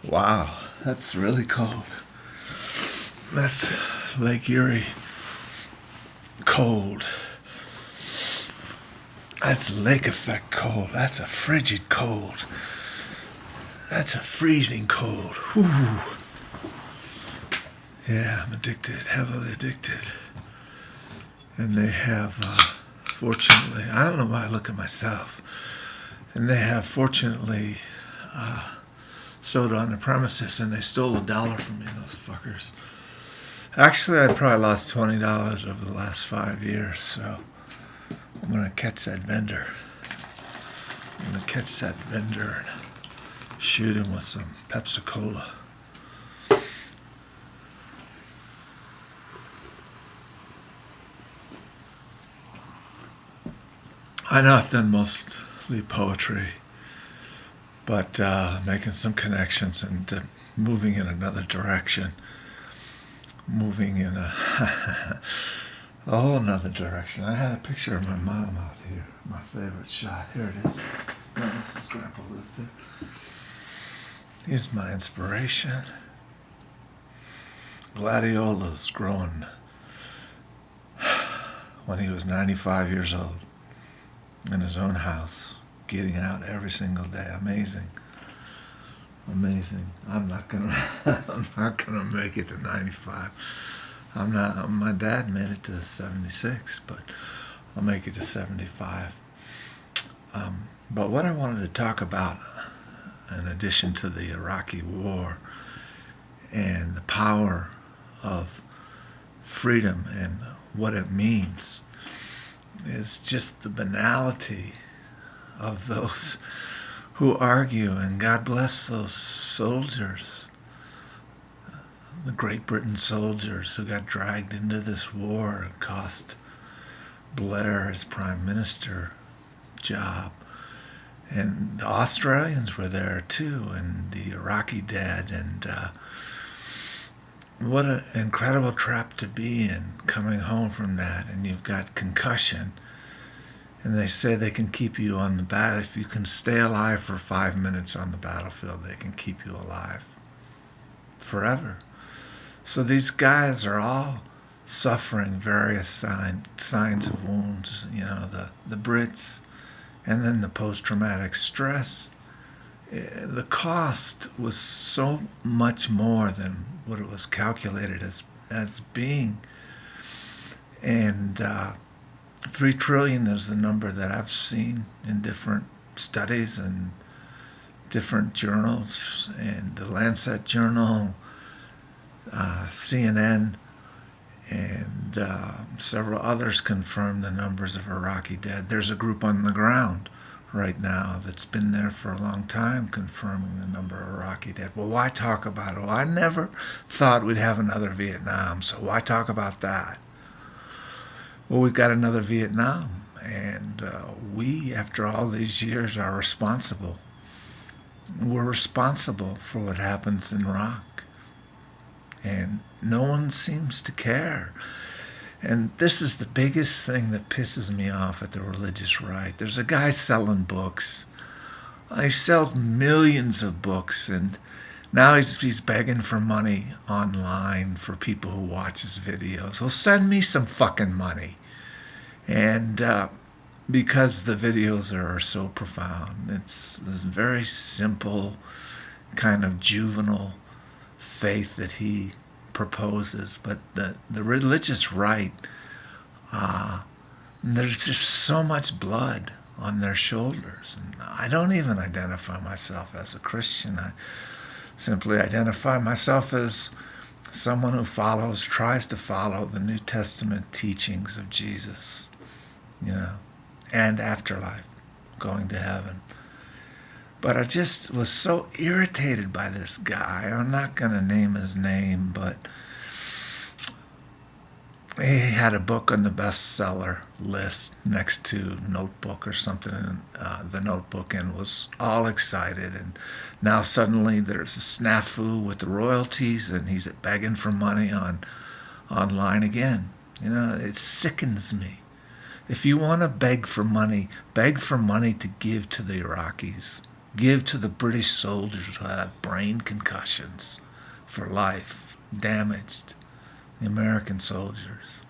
Wow, that's really cold. That's Lake Erie cold. That's lake effect cold. That's a frigid cold. That's a freezing cold. Whew. Yeah, I'm addicted, heavily addicted. And they have, fortunately, I don't know why I look at myself. And they have, fortunately, soda on the premises, and they stole $1 from me, those fuckers. Actually, I probably lost $20 over the last 5 years, so I'm gonna catch that vendor. I'm gonna catch that vendor and shoot him with some Pepsi Cola. I know I've done mostly poetry, but making some connections and moving in another direction. Moving in a whole another direction. I had a picture of my mom out here, my favorite shot. Here it is. No, this is Grandpa Luther. Here's my inspiration. Gladiolus growing when he was 95 years old in his own house, getting out every single day. Amazing. Amazing. I'm not gonna make it to 95. I'm not. My dad made it to 76, but I'll make it to 75. But what I wanted to talk about, in addition to the Iraqi war and the power of freedom and what it means, is just the banality of those who argue, and God bless those soldiers, the Great Britain soldiers who got dragged into this war and cost Blair his prime minister job. And the Australians were there too, and the Iraqi dead, and what an incredible trap to be in, coming home from that, and you've got concussion. And they say they can keep you on the battle. If you can stay alive for 5 minutes on the battlefield, they can keep you alive forever. So these guys are all suffering various signs of wounds. You know, the Brits, and then the post-traumatic stress. The cost was so much more than what it was calculated as being. And 3 trillion is the number that I've seen in different studies and different journals, and the Lancet Journal, CNN, and several others confirm the numbers of Iraqi dead. There's a group on the ground right now that's been there for a long time confirming the number of Iraqi dead. Well, why talk about it? Well, I never thought we'd have another Vietnam, so why talk about that? Well, we've got another Vietnam, and we, after all these years, are responsible. We're responsible for what happens in Iraq, and no one seems to care. And this is the biggest thing that pisses me off at the religious right. There's a guy selling books. He sells millions of books, and now he's begging for money online for people who watch his videos. Well, send me some fucking money. And because the videos are so profound, it's this very simple kind of juvenile faith that he proposes. But the religious right, there's just so much blood on their shoulders. And I don't even identify myself as a Christian. I simply identify myself as someone who tries to follow the New Testament teachings of Jesus, you know, and afterlife, going to heaven. But I just was so irritated by this guy. I'm not going to name his name, but he had a book on the bestseller list next to Notebook or something in the Notebook, and was all excited. And now suddenly there's a snafu with the royalties, and he's begging for money online again. You know, it sickens me. If you want to beg for money to give to the Iraqis. Give to the British soldiers who have brain concussions for life, damaged. The American soldiers.